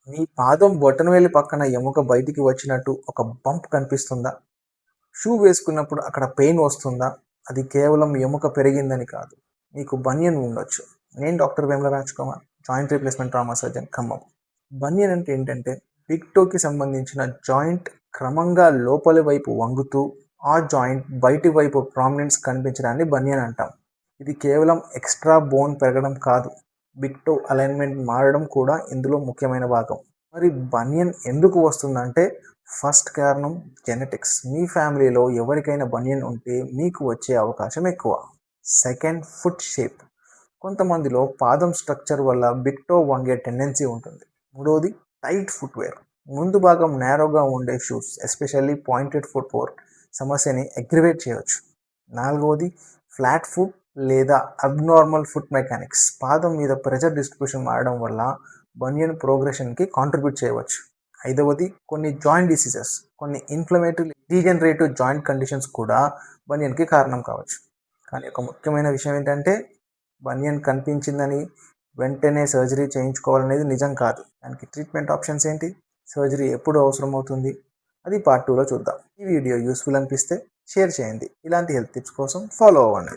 మీ పాదం బొటనవేలి పక్కన ఎముక బయటికి వచ్చినట్టు ఒక బంప్ కనిపిస్తుందా? షూ వేసుకున్నప్పుడు అక్కడ పెయిన్ వస్తుందా? అది కేవలం ఎముక పెరిగిందని కాదు, మీకు బనియన్ ఉండొచ్చు. నేను doctor Vemula Raj Kumar, joint replacement trauma surgeon, Khammam. Bunion అంటే ఏంటంటే బిగ్ టోకి సంబంధించిన జాయింట్ క్రమంగా లోపలి వైపు వంగుతూ ఆ జాయింట్ బయటి వైపు ప్రామినెన్స్ కనిపించడాన్ని బనియన్ అంటాం. ఇది కేవలం ఎక్స్ట్రా బోన్ పెరగడం కాదు, బిగ్ టో అలైన్మెంట్ మారడం కూడా ఇందులో ముఖ్యమైన భాగం. మరి బనియన్ ఎందుకు వస్తుందంటే ఫస్ట్ కారణం జెనెటిక్స్. మీ ఫ్యామిలీలో ఎవరికైనా బనియన్ ఉంటే మీకు వచ్చే అవకాశం ఎక్కువ. Second, foot shape. కొంతమందిలో పాదం స్ట్రక్చర్ వల్ల బిగ్ టో వంగే టెండెన్సీ ఉంటుంది. మూడవది టైట్ ఫుట్వేర్. ముందు భాగం నేరోగా ఉండే షూస్, ఎస్పెషల్లీ పాయింటెడ్ ఫుట్ సమస్యని అగ్రివేట్ చేయవచ్చు. నాలుగవది ఫ్లాట్ ఫుట్ లేదా అబ్నార్మల్ ఫుట్ మెకానిక్స్. పాదం మీద ప్రెషర్ డిస్ట్రిబ్యూషన్ మారడం వల్ల బనియన్ ప్రోగ్రెషన్కి కాంట్రిబ్యూట్ చేయవచ్చు. ఐదవది కొన్ని జాయింట్ డిసీజెస్, కొన్ని ఇన్ఫ్లమేటరీ డీజనరేటివ్ జాయింట్ కండిషన్స్ కూడా బనియన్కి కారణం కావచ్చు. కానీ ఒక ముఖ్యమైన విషయం ఏంటంటే బనియన్ కనిపించిందని వెంటనే సర్జరీ చేయించుకోవాలనేది నిజం కాదు. దానికి ట్రీట్మెంట్ ఆప్షన్స్ ఏంటి, సర్జరీ ఎప్పుడు అవసరం అవుతుంది, అది పార్ట్ 2లో చూద్దాం. ఈ వీడియో యూస్ఫుల్ అనిపిస్తే షేర్ చేయండి. ఇలాంటి హెల్త్ టిప్స్ కోసం ఫాలో అవ్వండి.